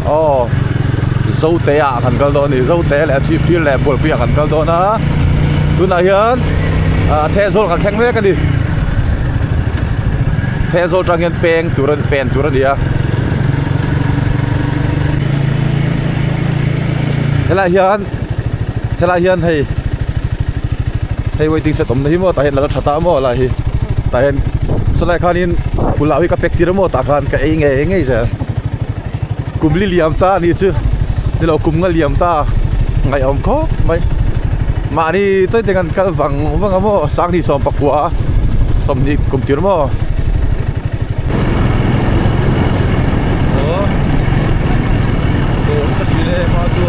ô dâu té à thằng câu đó này dâu té lại chỉ biết lại buồn bia thằng câu đó na tu này hiền theo dâu cả khen về cái đi theo dâu trang hiện pen tu ra đi à thế là hiền hay waiting set om nahi mo ta hen la thata mo la hi ta hen solai khanin pulawi ka pek tir mo ta khan ka enge ja kumli liam ta ni chu ni lo kum nga liam ta ngai om kho mai ma ni choi tengan kal wang mo sang ni som pakwa som ni kum tir mo o sa sile ma tu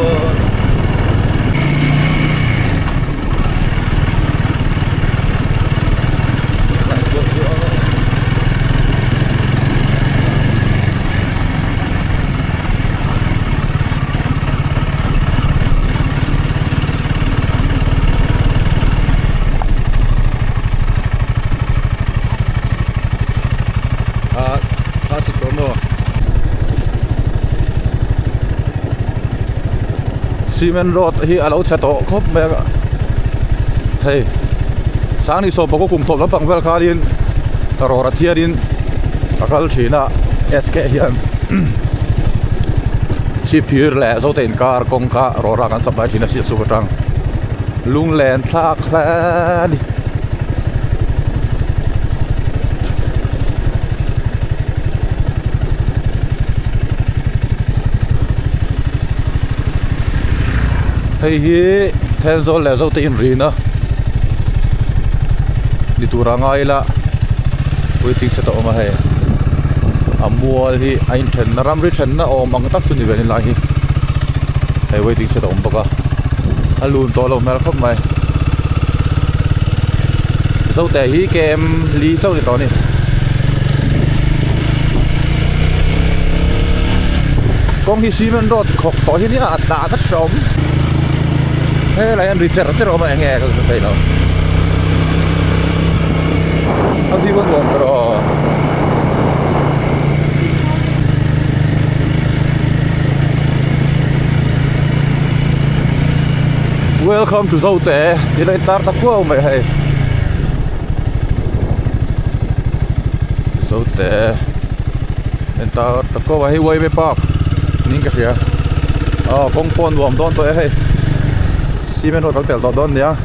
cement road hi alo chato khop me hey sang ni so pako kum thop la pangwel khalin rora thiarin akal thina sk hian chi phir la zo ten kar kong ka rora kan sabai thina si su tang lung len thak khla ni hey hi tenzo le zo te in rina ni turanga ila waiting set o ma he amual hi ain then ram ri then na o mang tak chu ni ben la hi hey waiting set om boka alun to lo mel khop mai zo te hi kem li zo ni to ni kong hi cement road khok to hi ni atla ta som hey lại anh Richard mà nghe cái thấy nào anh đi vẫn còn rồi welcome to Dâu Tẻ thì đây ta qua mày hay Dâu Tẻ nên ta qua vào highway mấy park nín cái gì à công pon vòng đón tôi hay cement road hotel don ya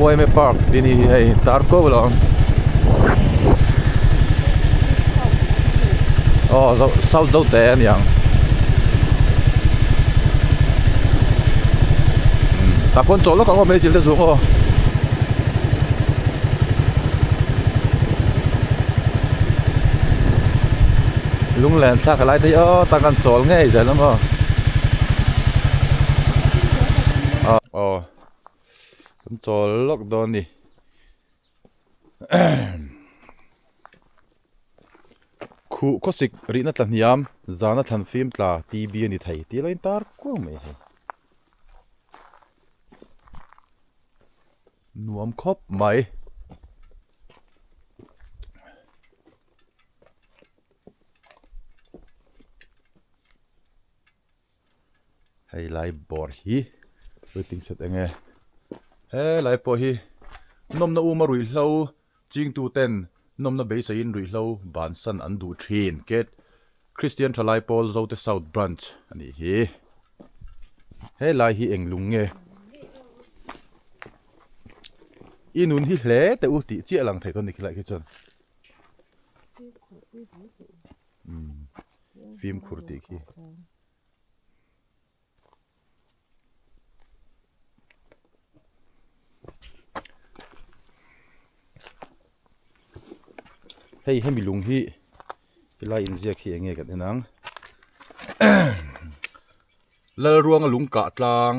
OM Park dini hey tarko belong South Dâu Tẻ yang ta kon cholo ka ko me chil te zu ko lung len sa ka lai te yo ta kan chol nge ja lắm mo cho lockdown đi khu có dịch rỉ nát lần yam giá nát lần phim là TV ni thấy tí lên tar quá mày nuông khóc mày hay lại bỏ hi với tính set anh nghe hey lại po hi nom na uma rui hlo ching tu ten nom na be sain rui hlo ban san an du thin ket Christian thalai pol zo te South Branch ani hi hey lai hi englung nge inun hi hle te u ti chia lang thei ton ni khilai ke chon phim khurti ki hey hemi lung hi lai in ziak hi enge kan enang lal ruang lung ka tlang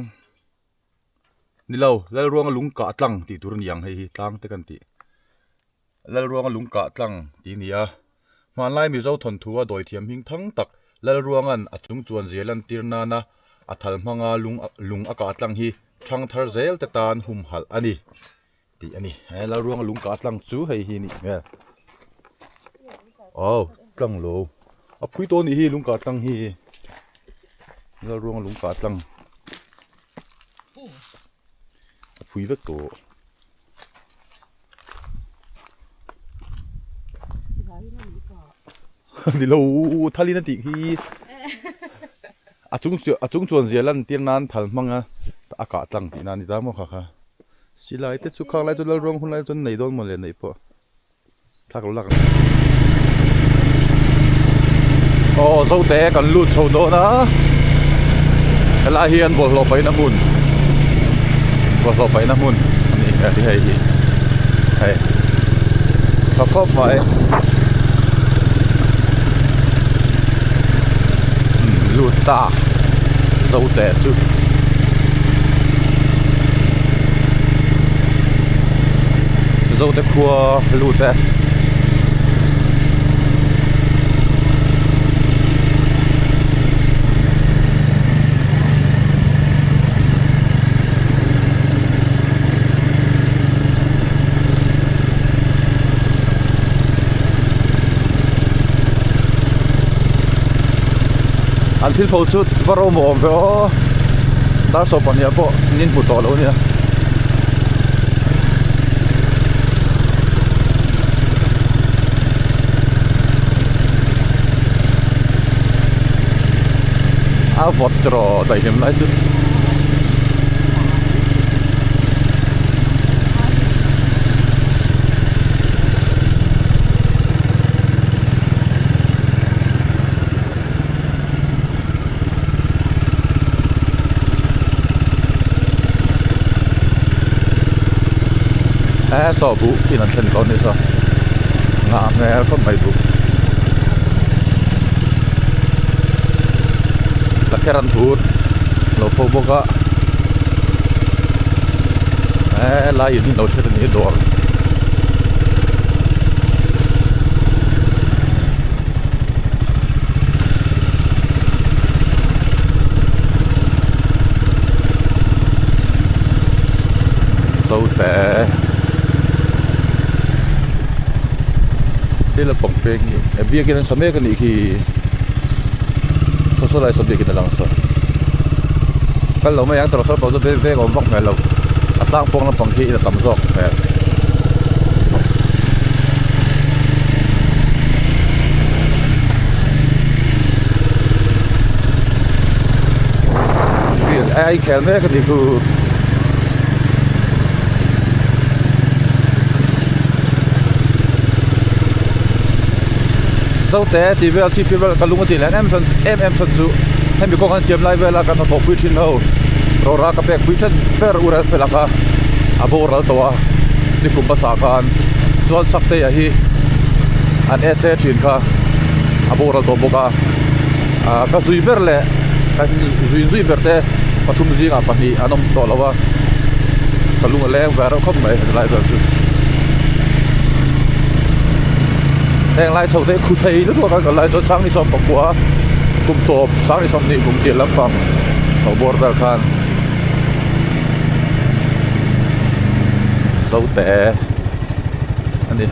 ni lo lal ruang lung ka tlang ti tur niang hei tlang te kan ti lal ruang lung ka tlang ti nia man lai mi zo thon thua doi thiam hing thang tak lal ruangan achung chuan zelan tirna na athal manga lung aka tlang hi thang thar zel te tan hum hal ani ti ani lal ruang lung ka tlang chu hei hi ni me tlang lo a phui to ni hi lung ka tlang hi la ruang lung ka tlang phui vek to đi lâu thali na ti hi achung chuan zialan tir nan thal manga aka tlang ti na ni ta mo kha kha silai te chu khang lai chu la ruang hun lai chu nei don mo le nei po thak lo lak o zo te kan lut chho do na la hian bol lo pai na mun bol lo pai na mun ani ka ti hai hai thak khop mai lut ta zo te chu zo te khua lut te anh thil phô chút vào rô mồm về ó ta sộp bọn nhà bộ nhìn bụt tỏ lâu nha vọt trò đẩy hiểm lái chút so bu in an thlen kon ni so nga nge ko mai bu la keran thur lo pho boka la yin lo chet ni dor so te đây là bóng bê nghỉ bia kia nó sớm cái này thì số lại sớm bia kia là sao cái lẩu mấy anh tao số bao giờ bê bê còn vóc này lẩu sang phong là bóng kia là tầm dọc vì ai khéo mấy cái này cứ sau té thì về chỉ về cái lung thì là em sân chú em bị con xiêm lại về là cái nó thọc quy trình đâu rồi ra cái quy trình về ura phải là cái abo ra toa đi cùng bác xã can chọn sắc tê ấy anh ese chuyện cả abo ra toa boka cái duy về lệ cái duy về thế mà thùng gì ngapa ni anh ông toa là cái lung lẹ về rồi không mấy lại rồi chú hẹn lại sau thế khu thầy nó thuộc cái lại cho sáng đi xong bằng quá cùng tổ sáng đi xong thì cùng tiền lắm bằng sau bor ra khan dấu tệ anh đi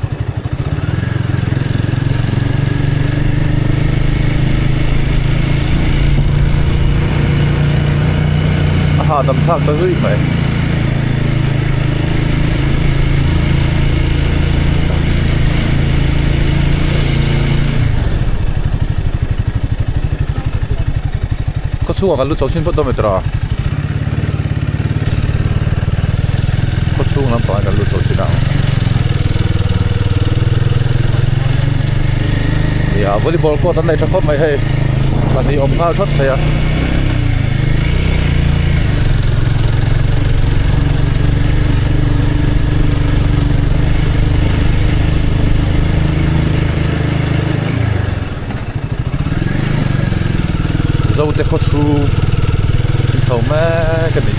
đầm thang tới dưới mày có chua cái lúc cháu xin bắt đầu mới tra có chua lắm phải cái lúc cháu xin nào ya volleyball court anh này chắc không mày hay là đi ôm ngao chót thế à dâu tê khót ru sầu mẹ cái gì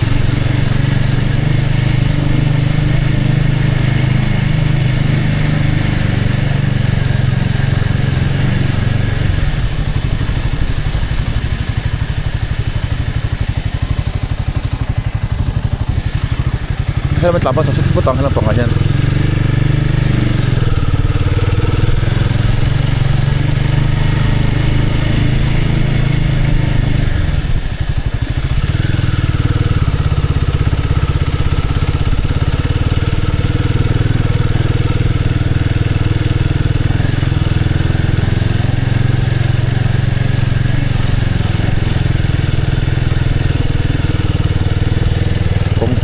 hay là mình làm bao giờ sẽ bắt tòng hay là tòng nhân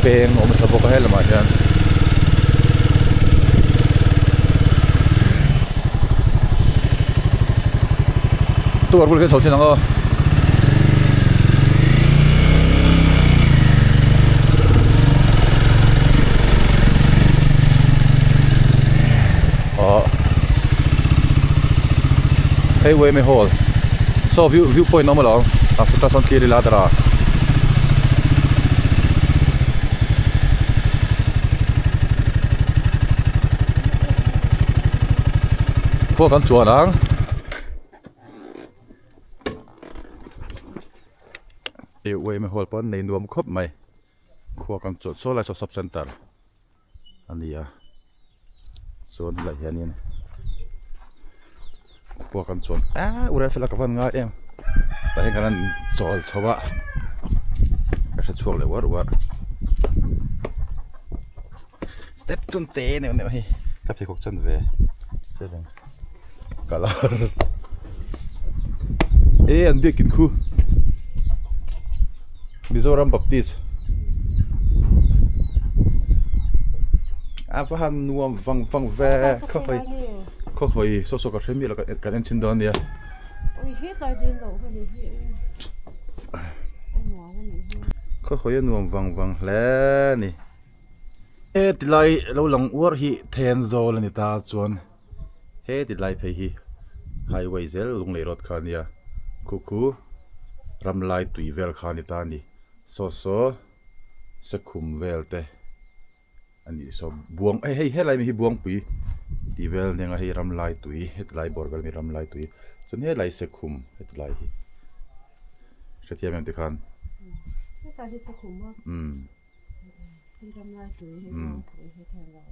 peng om sa boka hela ma hian tu arbul ke chawsin anga hey way me hole so viewpoint normal long ta son clear la daraพวกกันชวนนังเว้ยไม่หัวปนในรวมครบไหมพวกกันจดโซลาร์ซับเซ็นเตอร์อันนี้อ่ะโซนอะไรอย่างนี้นะพวกกันชวนอุไรฟิลกับวันง่ายเองแต่ให้กันจอดชาวบ้านก็จะช่วงเลยวัดสเต็ปจนเตะเนี่ยเฮ้ยกับพี่กบจนเวใช่ไหมKalau ang bikin ku Mizoram Baptist apahan nuam vang ve khoi so ka themi la ka len chin don ya oi he tai din lo ka ni he khoi nuam vang le ni tilai lo lang war hi then zol ni ta chuan he tilai phei hi highway zel lung le rod khania kuku ramlai tui vel khani ta ni so sakhum vel te ani so buang hey helai mi hi buang pui ti vel nenga hi ramlai tui hetlai borgal mi ramlai tui chun helai sakhum hetlai hi chatia mem te khan ta hi sakhum ma ramlai tui he thela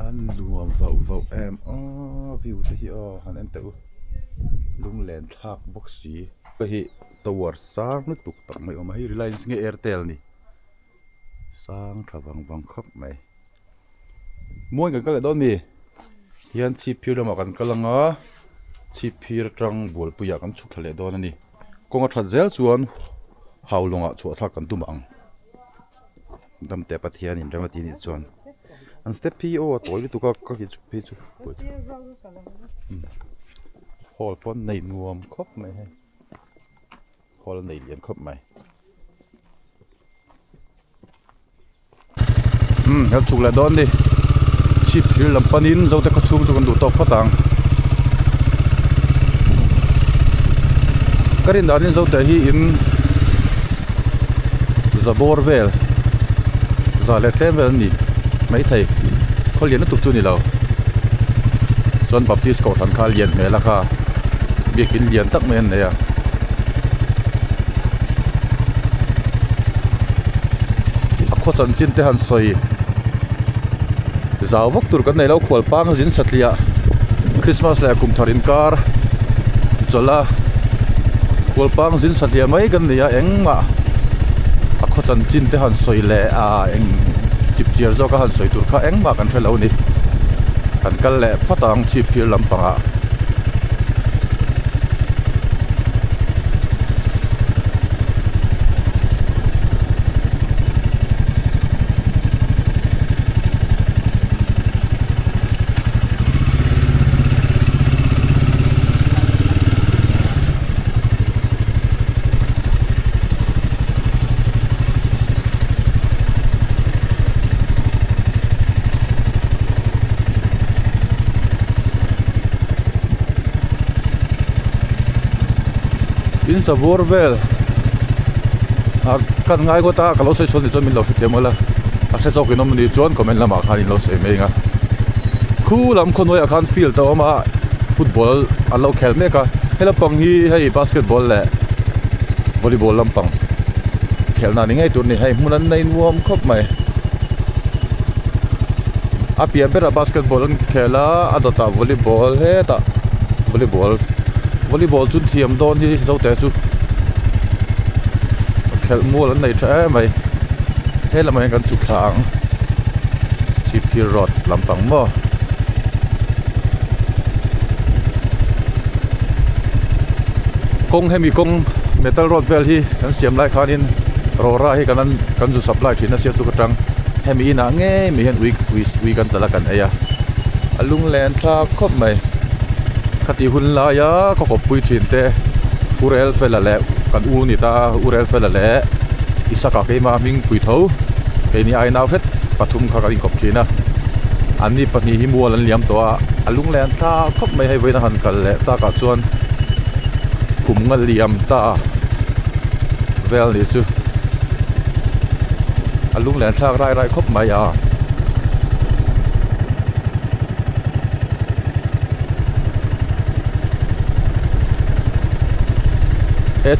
an luam vau em view te hi han en teu lung len thak boxi ka hi tower sang nu tuk tak mai om hi reliance nge airtel ni sang thawang khop mai moi kan kala don mi hian chi phir ma kan kalanga chi phir tang bol puya kan chuk thale don ani konga that zel chuan haulonga chu thak kan tumang dam te pathian in ramati ni chuan an step pi toy tu ka ki chu pi chu hol pon nei nuam khop mai he hol nei lian khop mai hel chuk la don di chip thil lam panin zo te ka chum chu kan du to phatang karin danin zo te hi in zabor vel za le tlem vel ni mấy thầy có liền nó tục chu ni lo John Baptist cầu thần khai liền mẹ là kha việc in liền tắc men này à khó chân chín te han soi giáo vóc tur cái này lâu khual pang zin satlia Christmas lại cùng tharin car chola khual pang zin satlia mấy cái này eng mà khó chân chín te han soi lệ eng chip chiar zo ka han soi tur kha eng ma kan thelo ni kan kal le phatang chip phir lampanga in sabor vel kan ngai go ta ka lo sei son ni chon min lo thu themala a se zok inom ni chon comment lama khan lo sei meinga khu lam khonoi a khan field to ma football a lo khel me ka hela pang hi hei basketball le volleyball lampang khel na ni ngai tur ni hei munan nei nuam khop mai a pia bera basketball an khela adota volleyball he ta volleyball chun thiam don hi zo te chu khel mol an nei tha mai he lamai kan chu thlang chi phir rod lampang mo kong hemi kong metal rod vel hi kan siam lai khanin rora hi kan zu supply thina sia su katang hemi na nge mi hen ui kan tala kan aya alung len thla khop mai khati hun la ya ko ko pui thin te urel fela le kan u ni ta urel fela le isaka ke ma ming pui tho ke ni ai naw phet pathum kha ka in kop thina ani pani hi mual an liam to alung len thla khop mai hai veina han kal le ta ka chuan kum ngal liam ta vel ni chu alung len thla rai khop mai a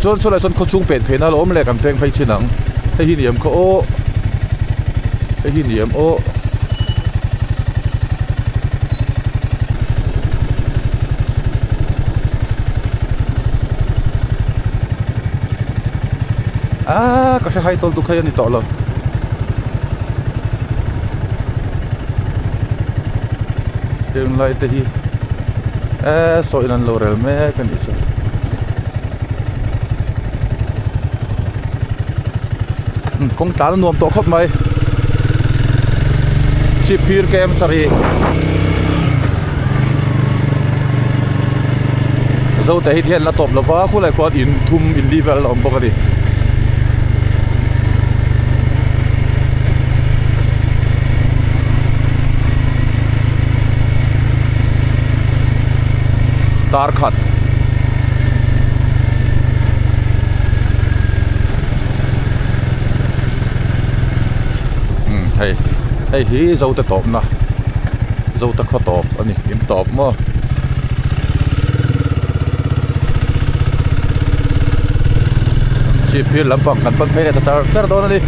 chon so la son kho chung pen phena lo om le kam teng phai chinang he hi niam kho o he hi niam o ka se hai tol tu khai ani to lo tem lai te hi so inan lo rel me kan isa kong tan nuam to khop mai chi phir kem sari zo te hi thian la top lova khu lai khot in thum in level om bokani tar khat hey hi zo ta top na zo ta kho top ani im top mo chi phir lampang kan pan phei ta sar don ani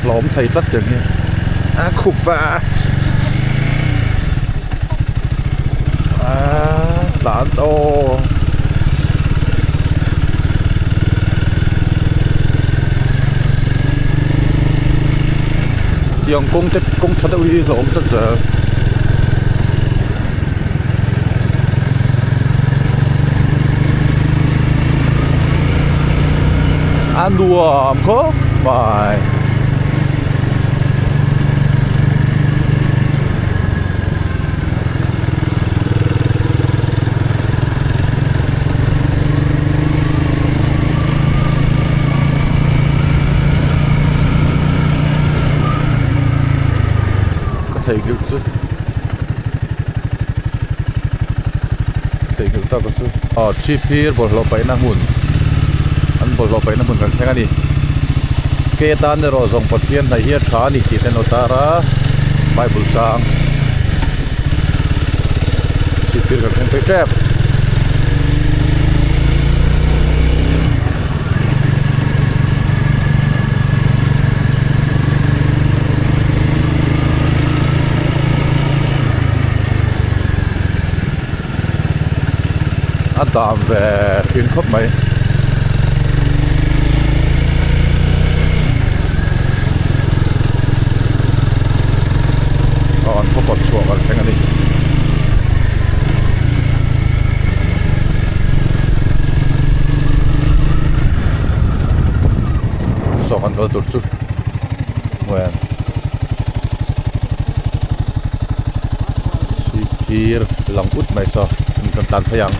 ล้อมไทยสักอย่างนี้ขุบว่าหลานโตยังคงชัดอุ้ยล้อมสักเจออันดัวมเขาไปthầy được chứ thầy được ta có chứ chip here bol lo pai na mun an bol lo pai na mun kan thenga ni ke tan ne ro zong pathian na hi tha ni ki ten otara bible sang chip here kan theng pe trap tạm về thuyền khắp mấy còn có cột sủa vào cái này sủa còn có tụt chút quen thir lang ut mai sa kan tan phayang